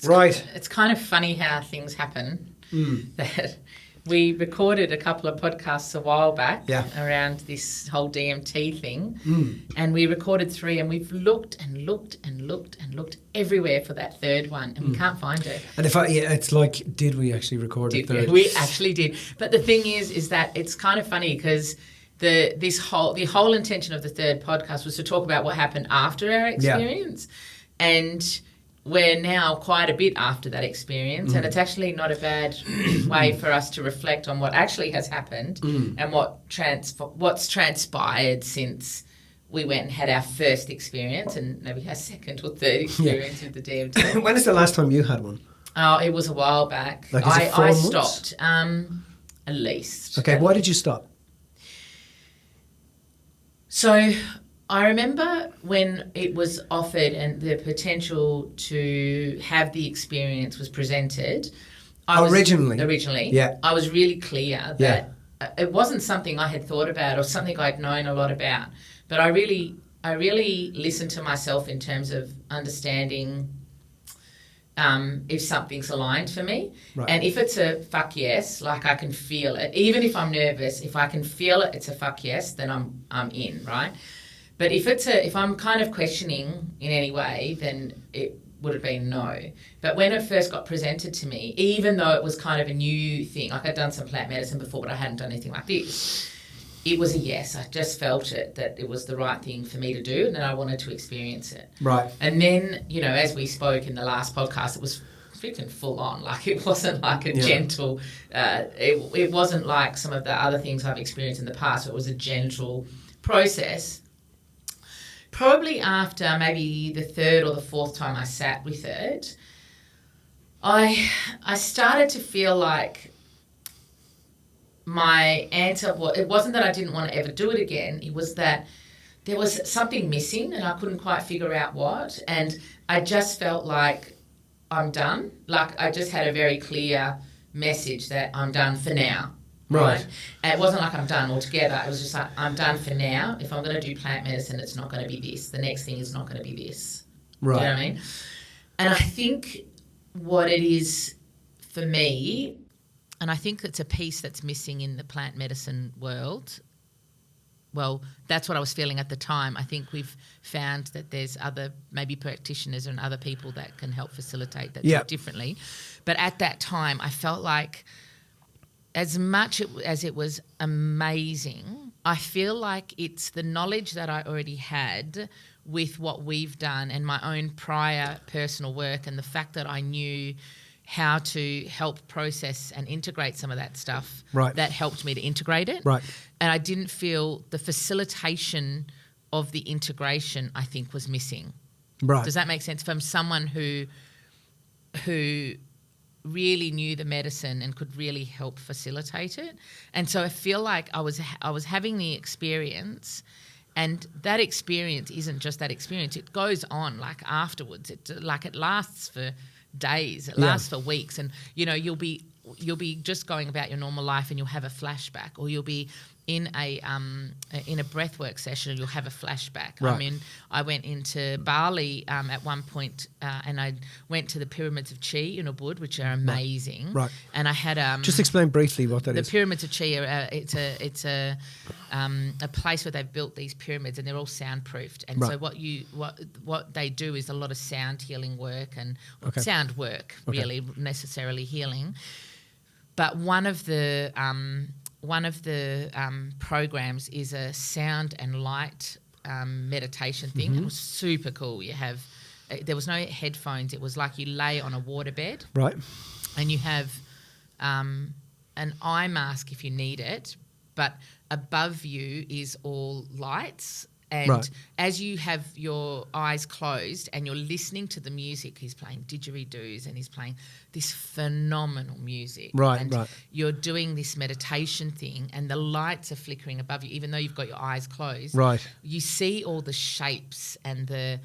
Right. It's kind of funny how things happen. That we recorded a couple of podcasts a while back around this whole DMT thing, and we recorded 3, and we've looked and looked and looked and looked everywhere for that third one, and we can't find it. And it's like, did we actually record a third? We actually did. But the thing is that it's kind of funny because the whole intention of the third podcast was to talk about what happened after our experience, and we're now quite a bit after that experience, and it's actually not a bad way for us to reflect on what actually has happened and what's transpired since we went and had our first experience and maybe our second or third experience with the DMT. When is the last time you had one? Oh, it was a while back. Like, is it 4 months? Stopped, at least. Okay, why did you stop? So I remember when it was offered and the potential to have the experience was presented. Originally, yeah. I was really clear that it wasn't something I had thought about or something I'd known a lot about, but I really listened to myself in terms of understanding if something's aligned for me. Right. And if it's a fuck yes, like I can feel it, even if I'm nervous, if I can feel it, it's a fuck yes, then I'm in, right? But if I'm kind of questioning in any way, then it would have been no. But when it first got presented to me, even though it was kind of a new thing, like I'd done some plant medicine before, but I hadn't done anything like this, it was a yes. I just felt it, that it was the right thing for me to do, and I wanted to experience it. Right. And then, as we spoke in the last podcast, it was freaking full on. Like, it wasn't like a gentle, it wasn't like some of the other things I've experienced in the past. It was a gentle process. Probably after maybe the 3rd or the 4th time I sat with it, I started to feel like my answer it wasn't that I didn't want to ever do it again. It was that there was something missing and I couldn't quite figure out what. And I just felt like I'm done. Like, I just had a very clear message that I'm done for now. Right. And it wasn't like I'm done altogether. It was just like, I'm done for now. If I'm going to do plant medicine, it's not going to be this. The next thing is not going to be this. Right. You know what I mean? And I think what it is for me, and I think it's a piece that's missing in the plant medicine world. Well, that's what I was feeling at the time. I think we've found that there's other maybe practitioners and other people that can help facilitate that differently. But at that time, I felt like as much as it was amazing, I feel like it's the knowledge that I already had with what we've done and my own prior personal work, and the fact that I knew how to help process and integrate some of that stuff that helped me to integrate it. Right. And I didn't feel the facilitation of the integration, I think, was missing. Right. Does that make sense? From someone who really knew the medicine and could really help facilitate it. And so I feel like I was having the experience, and that experience isn't just that experience. It goes on like afterwards. It lasts for days. It lasts for weeks, and you'll be just going about your normal life and you'll have a flashback, or you'll be in a breathwork session and you'll have a flashback. Right. I mean, I went into Bali at one point and I went to the pyramids of Chi in Ubud, which are amazing. Right. And I had just explain briefly what that is. The pyramids of Chi are it's a place where they've built these pyramids and they're all soundproofed. And so what they do is a lot of sound healing work and sound work, really, necessarily healing. But one of the programs is a sound and light meditation thing. It was super cool. There was no headphones. It was like you lay on a waterbed. Right. And you have an eye mask if you need it, but above you is all lights. And as you have your eyes closed and you're listening to the music, he's playing didgeridoos and he's playing this phenomenal music. Right, and you're doing this meditation thing and the lights are flickering above you, even though you've got your eyes closed. Right. You see all the shapes and the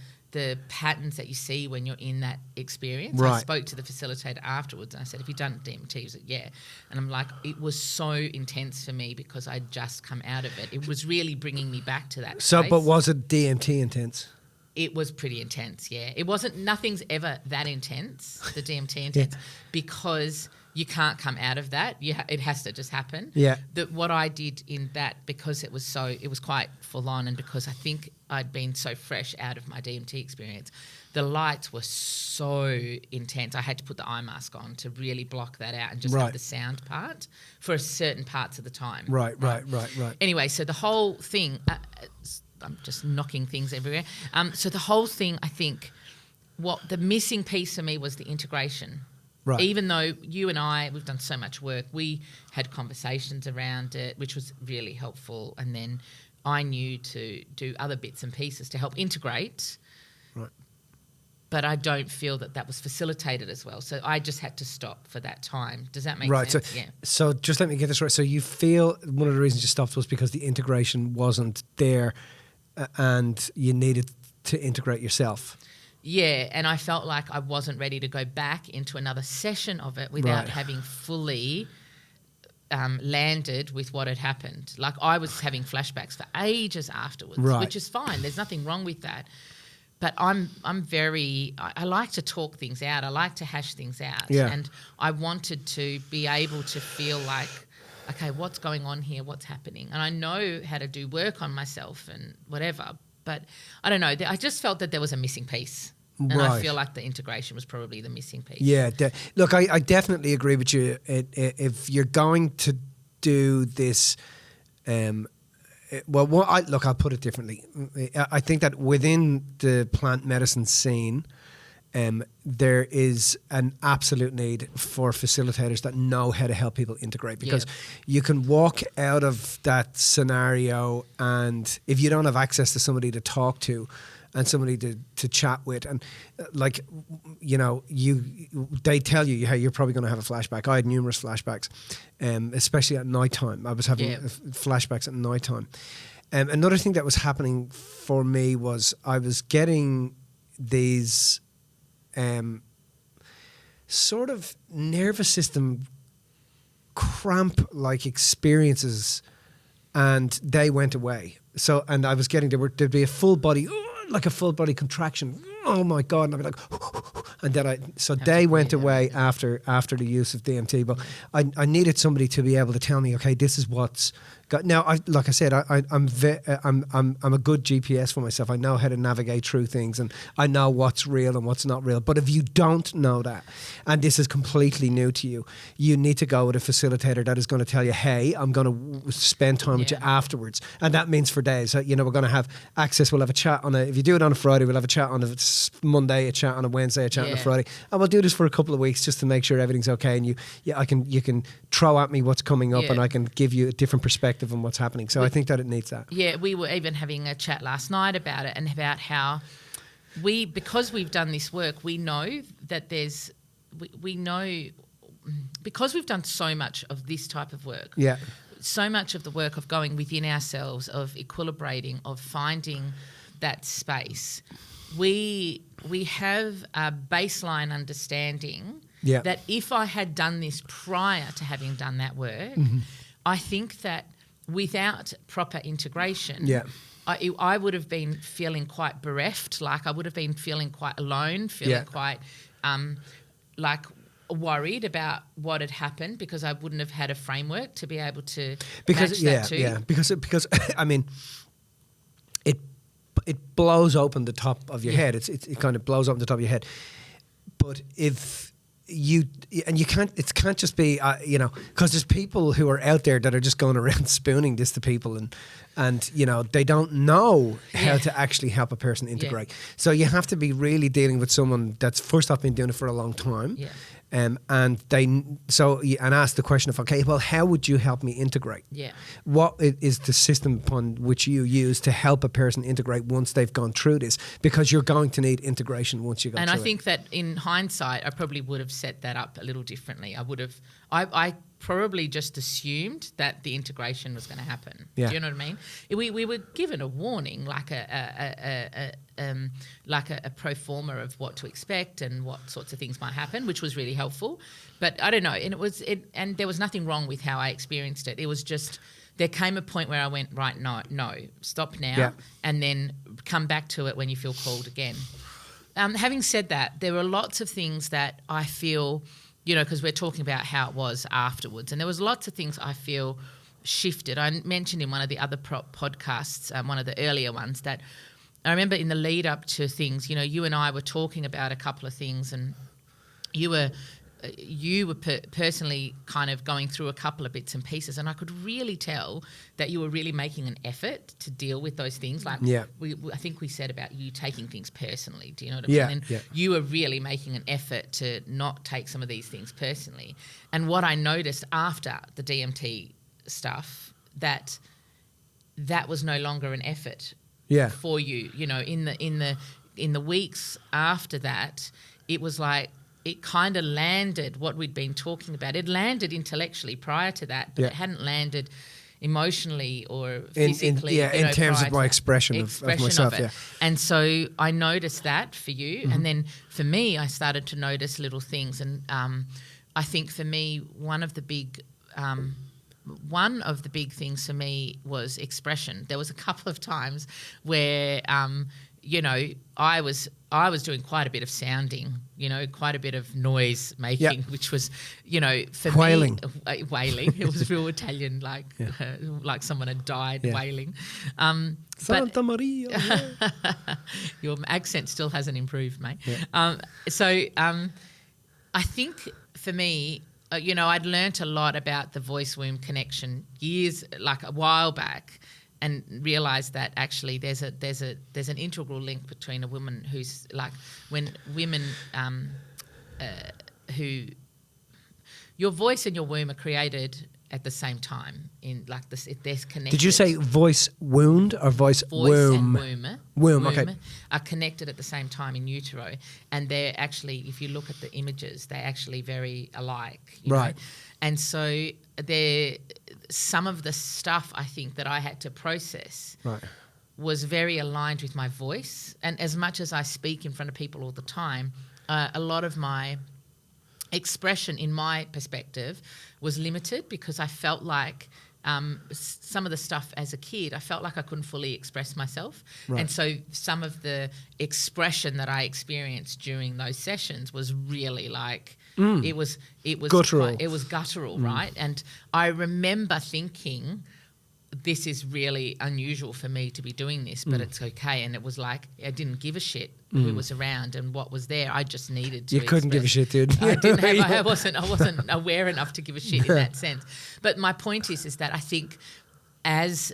patterns that you see when you're in that experience. Right. I spoke to the facilitator afterwards and I said, have you done DMT? He said, yeah. And I'm like, it was so intense for me because I'd just come out of it. It was really bringing me back to that space. But was it DMT intense? It was pretty intense, yeah. It wasn't, nothing's ever that intense, the DMT intense, because you can't come out of that. It has to just happen. Yeah. What I did in that, because it was quite full on, and because I think I'd been so fresh out of my DMT experience, the lights were so intense. I had to put the eye mask on to really block that out and just have the sound part for certain parts of the time. Right. Anyway, so the whole thing, I'm just knocking things everywhere. So the whole thing, I think, what the missing piece for me was the integration. Right. Even though you and I, we've done so much work, we had conversations around it, which was really helpful. And then I knew to do other bits and pieces to help integrate. Right. But I don't feel that was facilitated as well. So I just had to stop for that time. Does that make sense? Right. So just let me get this right. So you feel one of the reasons you stopped was because the integration wasn't there and you needed to integrate yourself. Yeah, and I felt like I wasn't ready to go back into another session of it without having fully landed with what had happened. Like, I was having flashbacks for ages afterwards, which is fine. There's nothing wrong with that. But I like to talk things out. I like to hash things out. Yeah. And I wanted to be able to feel like, okay, what's going on here? What's happening? And I know how to do work on myself and whatever. But I don't know. I just felt that there was a missing piece. And I feel like the integration was probably the missing piece. Yeah. Look, I definitely agree with you. If you're going to do this, I'll put it differently. I think that within the plant medicine scene, there is an absolute need for facilitators that know how to help people integrate, because you can walk out of that scenario, and if you don't have access to somebody to talk to and somebody to chat with, and they tell you, hey, you're probably going to have a flashback. I had numerous flashbacks, especially at nighttime. I was having flashbacks at nighttime. Another thing that was happening for me was I was getting these sort of nervous system cramp-like experiences, and they went away. So, and I was getting, there'd be a full body, like a full body contraction. Oh my God. And I'd be like, and then they went away after the use of DMT. But I needed somebody to be able to tell me, okay, this is what's got. Now, like I said, I'm a good GPS for myself. I know how to navigate through things, and I know what's real and what's not real. But if you don't know that, and this is completely new to you, you need to go with a facilitator that is going to tell you, hey, I'm going to spend time with you afterwards. And that means for days. We're going to have access. We'll have a chat if you do it on a Friday, we'll have a chat on a Monday, a chat on a Wednesday, a chat on a Friday. And we'll do this for a couple of weeks just to make sure everything's okay. And you can throw at me what's coming up, and I can give you a different perspective on what's happening. So I think that it needs that. Yeah, we were even having a chat last night about it, and about how because we've done this work, we know that we know, because we've done so much of this type of work. Yeah. So much of the work of going within ourselves, of equilibrating, of finding that space. We have a baseline understanding that if I had done this prior to having done that work, I think that without proper integration, I would have been feeling quite bereft. Like, I would have been feeling quite alone, feeling quite like worried about what had happened, because I wouldn't have had a framework to be able to match that too. Yeah, because I mean, it blows open the top of your head. It kind of blows open the top of your head. But if you can't, it can't just be because there's people who are out there that are just going around spooning this to people, and they don't know how to actually help a person integrate. So you have to be really dealing with someone that's first off been doing it for a long time. And ask the question of, okay, well, how would you help me integrate? What is the system upon which you use to help a person integrate once they've gone through this? Because you're going to need integration once you go through it. And I think that in hindsight, I probably would have set that up a little differently. I probably just assumed that the integration was going to happen. Do you know what I mean? We were given a warning, like a pro forma of what to expect and what sorts of things might happen, which was really helpful. But I don't know, and there was nothing wrong with how I experienced it. It was just there came a point where I went, right, no, stop now, Yeah. and then come back to it when you feel called again. Having said that, there were lots of things that I feel, because we're talking about how it was afterwards, and there was lots of things I feel shifted. I mentioned in one of the other podcasts, one of the earlier ones, that I remember in the lead up to things, you and I were talking about a couple of things, and you were personally kind of going through a couple of bits and pieces, and I could really tell that you were really making an effort to deal with those things. Like, I think we said about you taking things personally. Do you know what I mean? And you were really making an effort to not take some of these things personally. And what I noticed after the DMT stuff, that was no longer an effort for you. In the weeks after that, it was like it kind of landed what we'd been talking about. It landed intellectually prior to that, but it hadn't landed emotionally or physically. In terms of my expression of myself. Yeah. And so I noticed that for you. And then for me, I started to notice little things. And I think for me, one of the big things for me was expression. There was a couple of times where, I was doing quite a bit of sounding, quite a bit of noise making, which was, for wailing. Me, wailing. It was real Italian, like someone had died wailing. Santa Maria. Your accent still hasn't improved, mate. Yeah. I think for me, I'd learnt a lot about the voice-womb connection a while back, and realised that actually there's an integral link between a woman who's like, when women who your voice and your womb are created at the same time in like this. They're connected. Did you say voice wound or voice womb? And womb. Okay. Are connected at the same time in utero, and they're actually, if you look at the images, they're actually very alike. Right. Know? And so some of the stuff I think that I had to process was very aligned with my voice. And as much as I speak in front of people all the time, a lot of my expression in my perspective was limited because I felt like some of the stuff as a kid, I felt like I couldn't fully express myself. Right. And so some of the expression that I experienced during those sessions was really like, it was guttural. It was guttural, right? And I remember thinking, this is really unusual for me to be doing this, but it's okay. And it was like, I didn't give a shit who was around and what was there. I just needed to. You couldn't give a shit, dude. I wasn't aware enough to give a shit in that sense. But my point is that I think as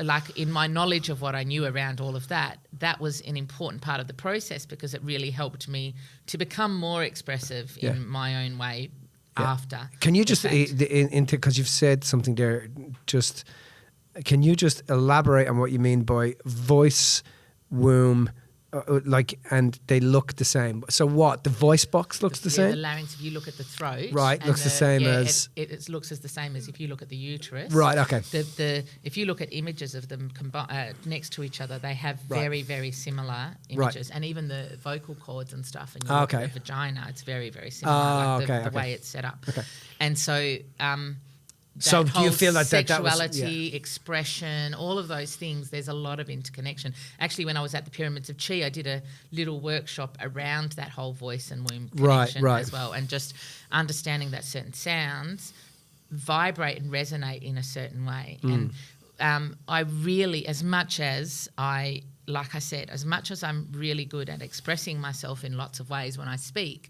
like in my knowledge of what I knew around all of that, that was an important part of the process because it really helped me to become more expressive in my own way after. Can you just, because you've said something there, can you just elaborate on what you mean by voice, womb, and they look the same? So what? The voice box looks the same? The larynx, if you look at the throat. Right, looks the same as... It looks as the same as if you look at the uterus. Right, okay. If you look at images of them next to each other, they have very, very similar images. Right. And even the vocal cords and stuff, and you look at the vagina, it's very, very similar, the way it's set up. Okay. And so... so do you feel like sexuality, expression, all of those things, there's a lot of interconnection. Actually, when I was at the Pyramids of Chi, I did a little workshop around that whole voice and womb connection as well, and just understanding that certain sounds vibrate and resonate in a certain way. And I really, as much as I'm really good at expressing myself in lots of ways when I speak,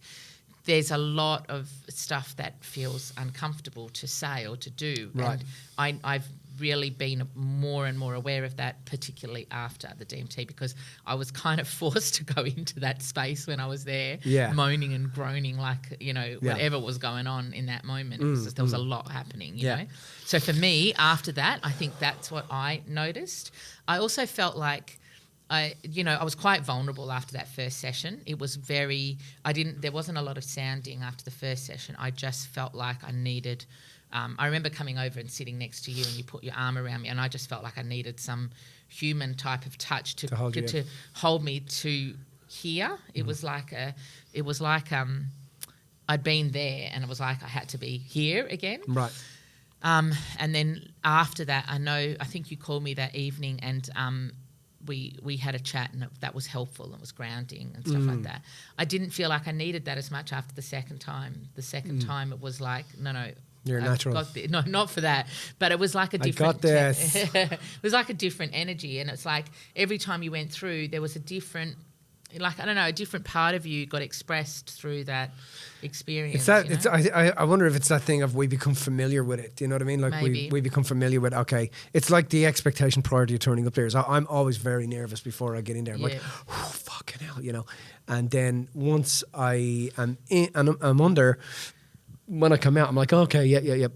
there's a lot of stuff that feels uncomfortable to say or to do. Right. And I've really been more and more aware of that, particularly after the DMT, because I was kind of forced to go into that space when I was there, moaning and groaning like, whatever was going on in that moment. There was a lot happening, you know. So for me, after that, I think that's what I noticed. I also felt like I was quite vulnerable after that first session. It was there wasn't a lot of sounding after the first session. I just felt like I needed, I remember coming over and sitting next to you and you put your arm around me and I just felt like I needed some human type of touch to hold me to here. It was like I'd been there and it was like I had to be here again. Right. And then after that, I think you called me that evening, and we had a chat, and that was helpful and was grounding and stuff like that. I didn't feel like I needed that as much after the second time. The second time it was like, no. You're natural. No, not for that. But it was like a different... I got this. It was like a different energy. And it's like every time you went through, there was a different... Like, I don't know, a different part of you got expressed through that experience. It's that. You know? It's. I wonder if it's that thing of we become familiar with it. Do you know what I mean? Like Maybe. we become familiar with. Okay, it's like the expectation prior to you turning up there. Is I'm always very nervous before I get in there. I'm like, oh, fucking hell, you know. And then once I am in and I'm under, when I come out, I'm like, okay, yeah.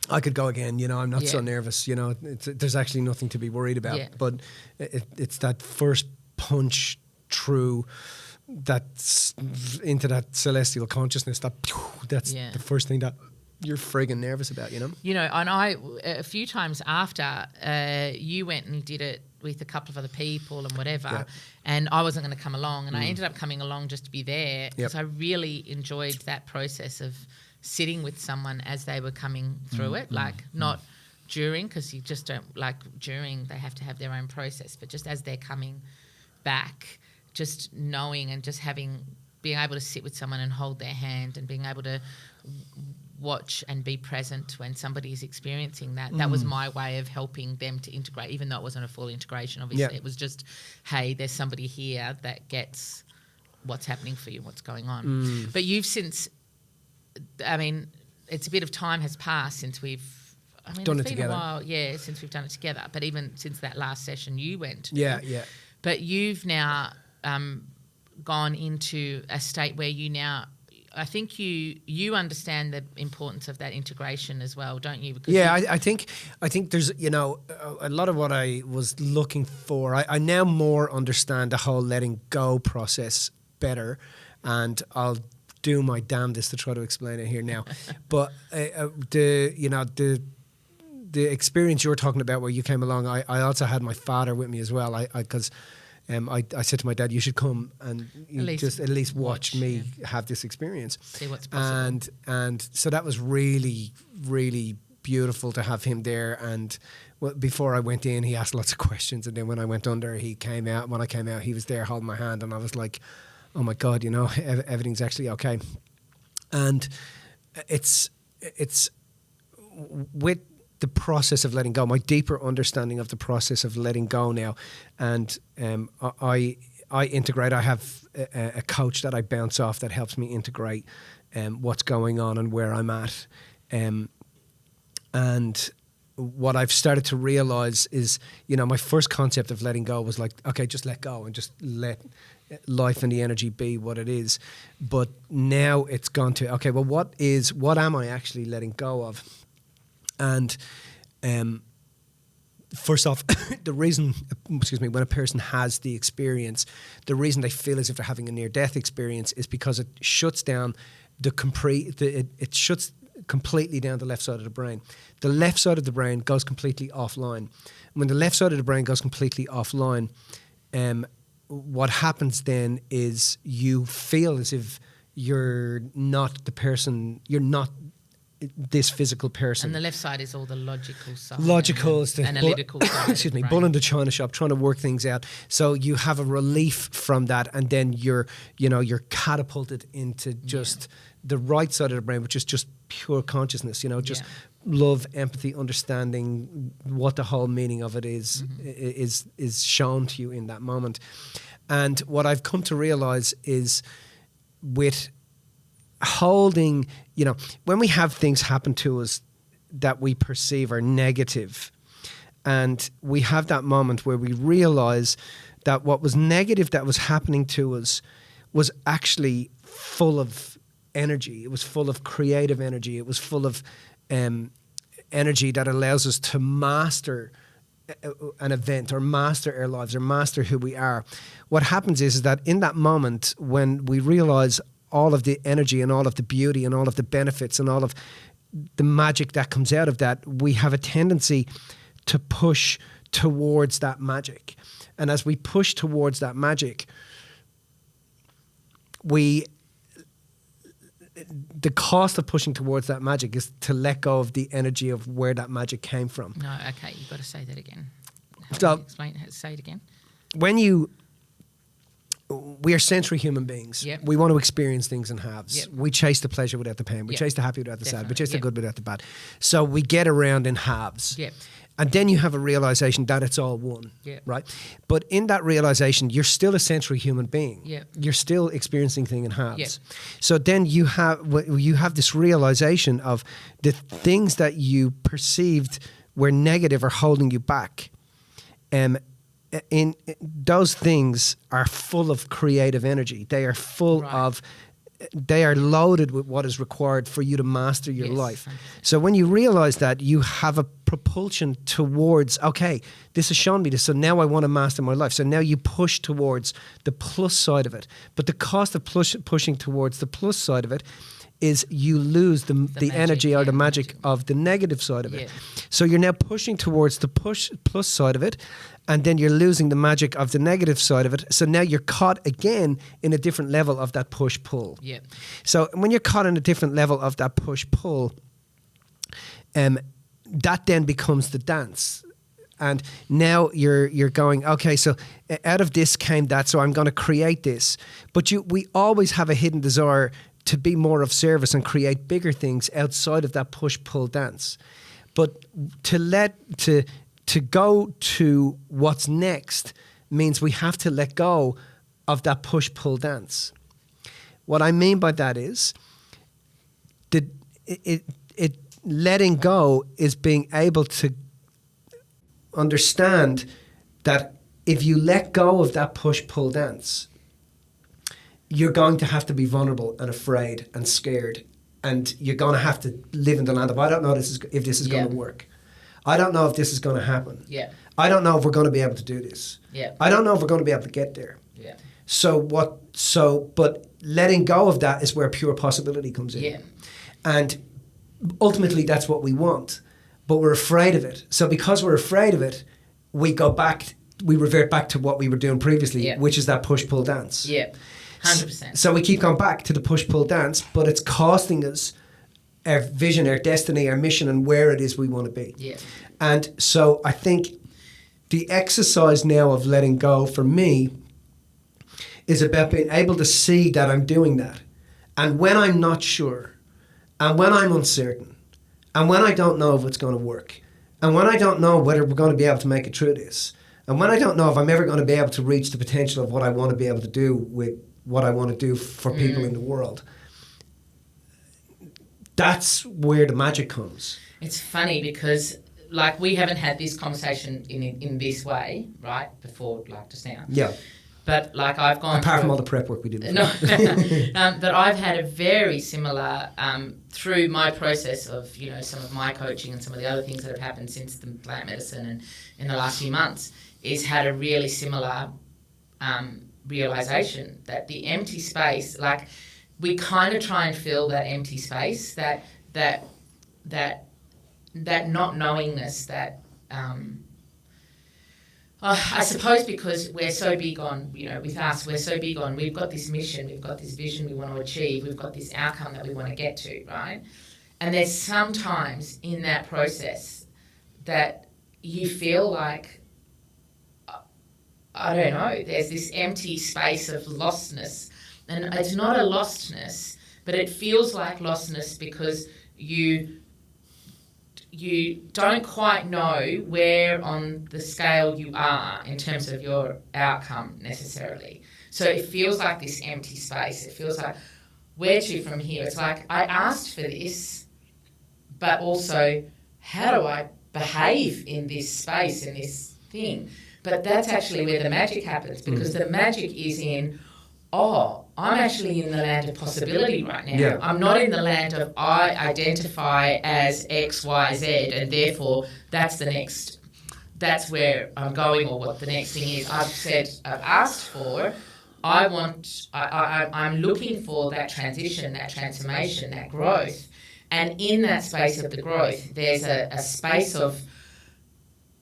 I could go again, you know. I'm not so nervous, you know. There's actually nothing to be worried about. Yeah. But it's that first punch through that's into that celestial consciousness. That's the first thing that you're friggin' nervous about, you know. You know, and I a few times after you went and did it with a couple of other people and whatever, and I wasn't going to come along, and I ended up coming along just to be there because I really enjoyed that process of sitting with someone as they were coming through it, like not during, because you just don't like during, they have to have their own process, but just as they're coming back, just knowing and just being able to sit with someone and hold their hand and being able to watch and be present when somebody is experiencing that. That was my way of helping them to integrate, even though it wasn't a full integration, obviously. It was just, hey, there's somebody here that gets what's happening for you, what's going on. But you've since, I mean, it's a bit of time has passed since we've done it's it been together. a while, since we've done it together. But even since that last session you went to. Yeah. But you've now gone into a state where you now, I think you understand the importance of that integration as well, don't you? Because I think there's, you know, a lot of what I was looking for. I now more understand the whole letting go process better, and I'll do my damnedest to try to explain it here now. But the experience you're talking about where you came along, I also had my father with me as well. Because I said to my dad, you should come and at least watch me have this experience. See what's possible. And so that was really, really beautiful to have him there. And before I went in, he asked lots of questions. And then when I went under, he came out. When I came out, he was there holding my hand. And I was like, oh my God, you know, everything's actually okay. And it's with the process of letting go, my deeper understanding of the process of letting go now. And I integrate. I have a coach that I bounce off that helps me integrate what's going on and where I'm at. And what I've started to realize is, you know, my first concept of letting go was like, okay, just let go and just let life and the energy be what it is. But now it's gone to, okay, well, what am I actually letting go of? And first off, the reason, when a person has the experience, the reason they feel as if they're having a near-death experience is because it shuts down it shuts completely down the left side of the brain. The left side of the brain goes completely offline. When the left side of the brain goes completely offline, what happens then is you feel as if you're not the person, you're not this physical person. And the left side is all the logical side. Logical is the analytical side. Bull in the china shop, trying to work things out. So you have a relief from that, and then you're catapulted into just the right side of the brain, which is just pure consciousness. You know, just love, empathy, understanding what the whole meaning of it is shown to you in that moment. And what I've come to realize is with holding, you know, when we have things happen to us that we perceive are negative, and we have that moment where we realize that what was negative that was happening to us was actually full of energy. It was full of creative energy. It was full of energy that allows us to master an event or master our lives or master who we are. What happens is that in that moment when we realize all of the energy and all of the beauty and all of the benefits and all of the magic that comes out of that, we have a tendency to push towards that magic. And as we push towards that magic, the cost of pushing towards that magic is to let go of the energy of where that magic came from. No, okay, you've got to say that again. Say it again. We are sensory human beings. Yep. We want to experience things in halves. Yep. We chase the pleasure without the pain. We Yep. chase the happy without the sad. We Definitely. chase the good without the bad. So we get around in halves. Yep. And then you have a realization that it's all one, Yep. right? But in that realization, you're still a sensory human being. Yep. You're still experiencing things in halves. Yep. So then you have this realization of the things that you perceived were negative or holding you back. In those things are full of creative energy. They are full Right. of, they are loaded with what is required for you to master your Yes, life. 100%. So when you realize that, you have a propulsion towards, okay, this has shown me this, so now I want to master my life. So now you push towards the plus side of it. But the cost of pushing towards the plus side of it is you lose the magic, energy or yeah, the the magic magic. of the negative side of it. Yeah. So you're now pushing towards the plus side of it, and then you're losing the magic of the negative side of it. So now you're caught again in a different level of that push-pull. Yep. So when you're caught in a different level of that push-pull, that then becomes the dance. And now you're going, okay, so out of this came that, so I'm going to create this. But we always have a hidden desire to be more of service and create bigger things outside of that push-pull dance. But to go to what's next means we have to let go of that push-pull dance. What I mean by that is letting go is being able to understand that if you let go of that push-pull dance, you're going to have to be vulnerable and afraid and scared, and you're going to have to live in the land of, I don't know if this is going to work. I don't know if this is going to happen. Yeah. I don't know if we're going to be able to do this. Yeah. I don't know if we're going to be able to get there. Yeah. But letting go of that is where pure possibility comes in. Yeah. And ultimately that's what we want, but we're afraid of it. So because we're afraid of it, we revert back to what we were doing previously, which is that push-pull dance. Yeah. 100%. So we keep going back to the push-pull dance, but it's costing us our vision, our destiny, our mission, and where it is we want to be. Yeah. And so I think the exercise now of letting go for me is about being able to see that I'm doing that. And when I'm not sure, and when I'm uncertain, and when I don't know if it's going to work, and when I don't know whether we're going to be able to make it through this, and when I don't know if I'm ever going to be able to reach the potential of what I want to be able to do with what I want to do for people in the world, that's where the magic comes. It's funny because, like, we haven't had this conversation in this way, right, before, like, just now. Yeah. But, like, I've gone Apart from all the prep work we did. No, but I've had a very similar, through my process of, you know, some of my coaching and some of the other things that have happened since the plant medicine and in the last few months, is had a really similar realization that the empty space, like, we kind of try and fill that empty space, that not knowingness, that I suppose because we're so big on, you know, with us, we're so big on, we've got this mission, we've got this vision we want to achieve, we've got this outcome that we want to get to, right? And there's sometimes in that process that you feel like, I don't know, there's this empty space of lostness. And it's not a lostness, but it feels like lostness because you don't quite know where on the scale you are in terms of your outcome necessarily. So it feels like this empty space. It feels like, where to from here? It's like, I asked for this, but also, how do I behave in this space, in this thing? But that's actually where the magic happens, because the magic is in, oh, I'm actually in the land of possibility right now. Yeah. I'm not in the land of I identify as X, Y, Z, and therefore that's that's where I'm going, or what the next thing is. I've asked for, I'm looking for that transition, that transformation, that growth. And in that space of the growth, there's a space of,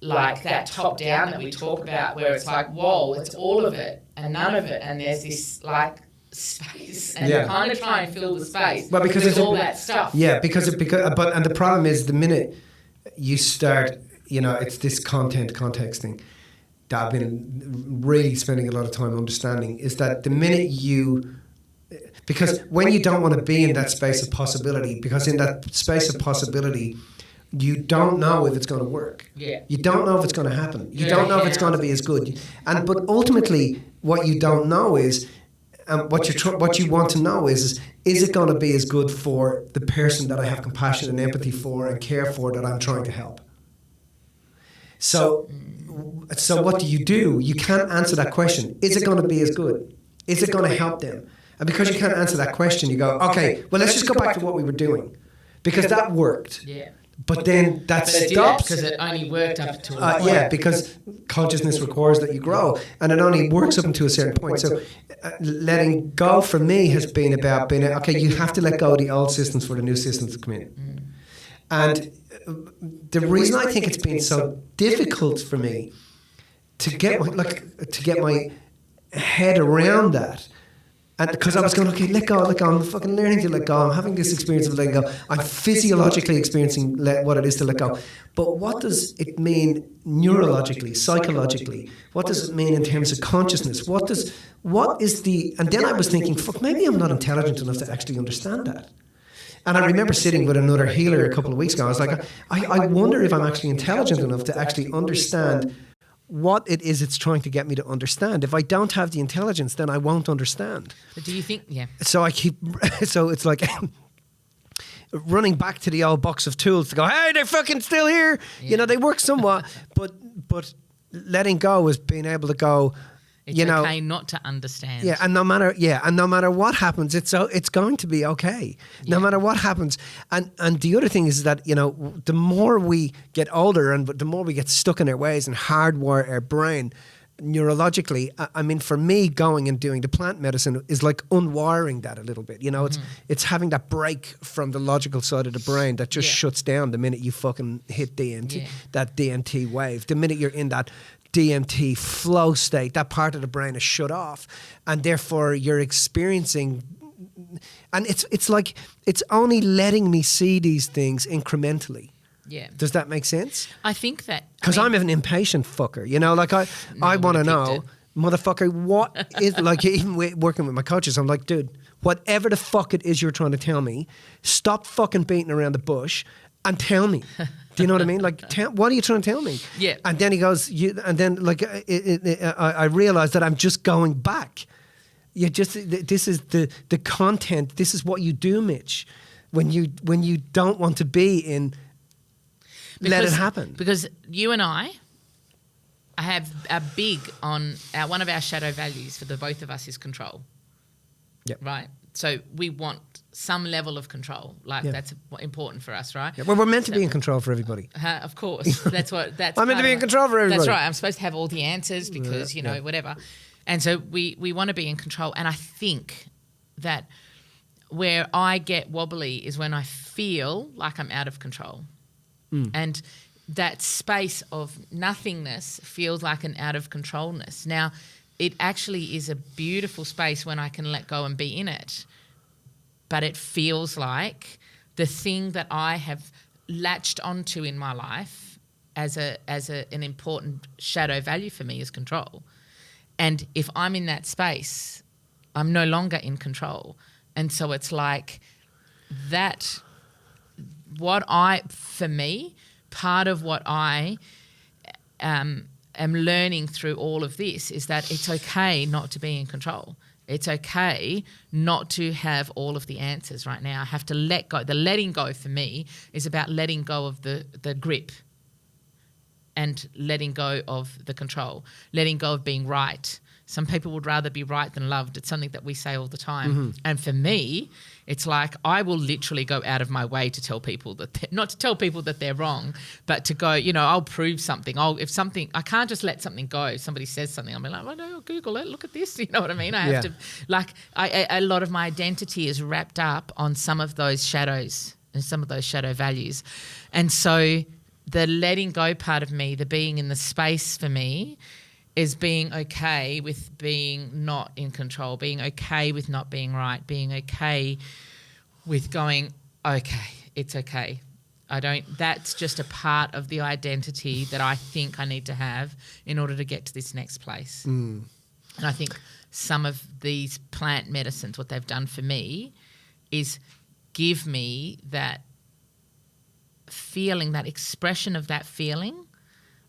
like, that top down that we talk about, where it's like, whoa, it's all of it and none of it. And there's this, like, space and kind of try and fill the space because with all that stuff. Yeah, because and the problem is the minute you start, it's this context thing that I've been really spending a lot of time understanding, is that the minute because when you don't want to be in that space of possibility, because in that space of possibility, you don't know if it's going to work. Yeah. You don't know if it's going to happen. You don't know if it's going to be as good. But ultimately, what you don't know is, what you want to know is it going to be as good for the person that I have compassion and empathy for and care for, that I'm trying to help? So what do? You can't answer that question. Is it going to be as good? Is it going to help them? And because you can't answer that question, you go, okay, well, let's just go back to what we were doing, because that worked. Yeah. But then that stops. Because it only worked up to a point. Yeah, because consciousness requires that you grow, and it only works up until a certain point. So letting go for me has been about being, okay, you have to let go of the old systems for the new systems to come in. And the reason I think it's been so difficult for me to get my head around that, and because I was going, okay, let go, I'm fucking learning to let go. I'm having this experience of letting go. I'm physiologically experiencing what it is to let go. But what does it mean neurologically, psychologically? What does it mean in terms of consciousness? And then I was thinking, fuck, maybe I'm not intelligent enough to actually understand that. And I remember sitting with another healer a couple of weeks ago. I was like, I wonder if I'm actually intelligent enough to actually understand what it is it's trying to get me to understand. If I don't have the intelligence, then I won't understand. But do you think, So it's like running back to the old box of tools to go, hey, they're fucking still here. Yeah. They work somewhat, but letting go is being able to go, it's okay not to understand. Yeah, and no matter what happens, it's going to be okay. No matter what happens. And the other thing is that, the more we get older and the more we get stuck in our ways and hardwire our brain neurologically, I mean, for me, going and doing the plant medicine is like unwiring that a little bit. It's having that break from the logical side of the brain that just shuts down the minute you fucking hit DMT, that DMT wave. The minute you're in that DMT flow state, that part of the brain is shut off, and therefore you're experiencing, and it's like it's only letting me see these things incrementally. Yeah. Does that make sense? I think that because I'm an impatient fucker, I want to know, motherfucker, what is, like, even working with my coaches, I'm like, dude, whatever the fuck it is you're trying to tell me, stop fucking beating around the bush and tell me. Do you know what I mean? Like, what are you trying to tell me? Yeah. And then he goes, I realized that I'm just going back. This is the content. This is what you do, Mitch, when you don't want to be in. Let it happen. Because you and I have a big on one of our shadow values for the both of us is control. Yeah. Right. So we want some level of control. That's important for us, right? Yeah. Well, we're meant to be in control for everybody. Of course. I'm meant to be in control for everybody. That's right. I'm supposed to have all the answers because, whatever. And so we want to be in control. And I think that where I get wobbly is when I feel like I'm out of control. And that space of nothingness feels like an out of controlness. Now, it actually is a beautiful space when I can let go and be in it. But it feels like the thing that I have latched onto in my life as an important shadow value for me is control. And if I'm in that space, I'm no longer in control. And so it's like that. For me, part of what I am learning through all of this is that it's okay not to be in control. It's okay not to have all of the answers right now. I have to let go. The letting go for me is about letting go of the grip and letting go of the control, letting go of being right. Some people would rather be right than loved. It's something that we say all the time. Mm-hmm. And for me, it's like I will literally go out of my way to tell people not to tell people that they're wrong, but to go, I'll prove something. I can't just let something go. If somebody says something, I'll be like, no, I'll Google it. Look at this. You know what I mean? I have to, a lot of my identity is wrapped up on some of those shadows and some of those shadow values. And so the letting go part of me, the being in the space for me, is being okay with being not in control, being okay with not being right, being okay with going, okay, it's okay. That's just a part of the identity that I think I need to have in order to get to this next place. And I think some of these plant medicines, what they've done for me is give me that feeling, that expression of that feeling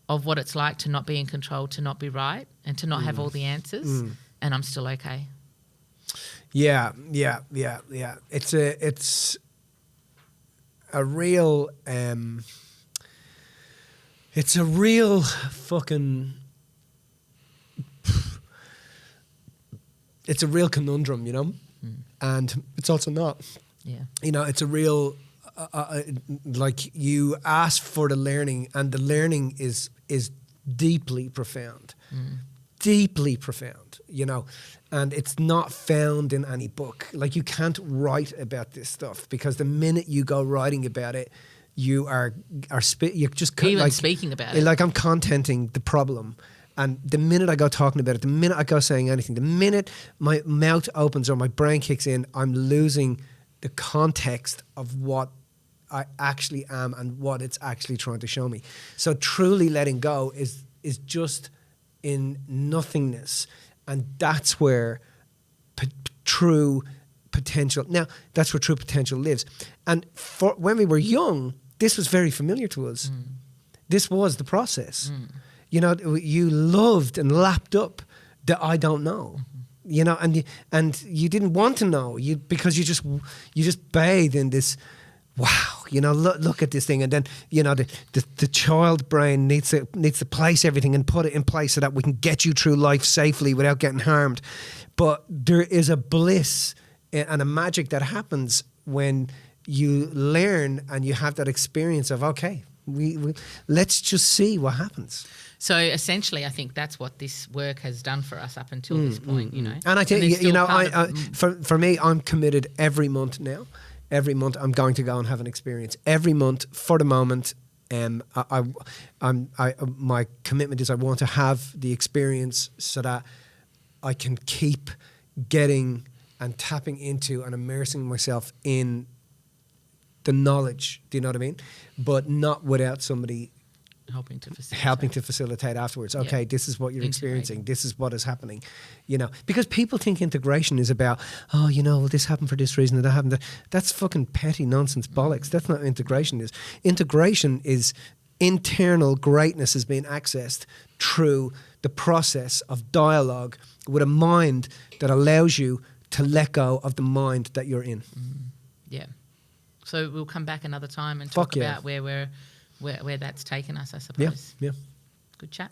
of what it's like to not be in control, to not be right, and to not have all the answers, and I'm still okay. Yeah. It's a real fucking, it's a real conundrum, you know, and it's also not. Yeah. You know, it's a real, like you ask for the learning, and the learning is deeply profound, you know, and it's not found in any book. Like you can't write about this stuff, because the minute you go writing about it, you you're just Even like, speaking about it. Like I'm contenting the problem. And the minute I go talking about it, the minute I go saying anything, the minute my mouth opens or my brain kicks in, I'm losing the context of what I actually am and what it's actually trying to show me. So truly letting go is just in nothingness. And that's where true potential, now that's where true potential lives. And when we were young, this was very familiar to us. This was the process. You know, you loved and lapped up the I don't know. You know, and you didn't want to know, because you just bathed in this. Wow, you know, look at this thing, and then you know the child brain needs to place everything and put it in place so that we can get you through life safely without getting harmed. But there is a bliss and a magic that happens when you learn and you have that experience of, okay, we let's just see what happens. So essentially, I think that's what this work has done for us up until this point, you know. And I think, you know, for me, I'm committed every month now. Every month, I'm going to go and have an experience. Every month, for the moment, my commitment is I want to have the experience so that I can keep getting and tapping into and immersing myself in the knowledge. Do you know what I mean? But not without somebody helping to facilitate afterwards. Okay, this is what you're experiencing. This is what is happening. You know, because people think integration is about, oh, you know, well, this happened for this reason and that happened. That's fucking petty nonsense bollocks. That's not what integration is. Integration is internal greatness is being accessed through the process of dialogue with a mind that allows you to let go of the mind that you're in. Yeah. So we'll come back another time and talk about where that's taken us, I suppose. Yeah. Good chat.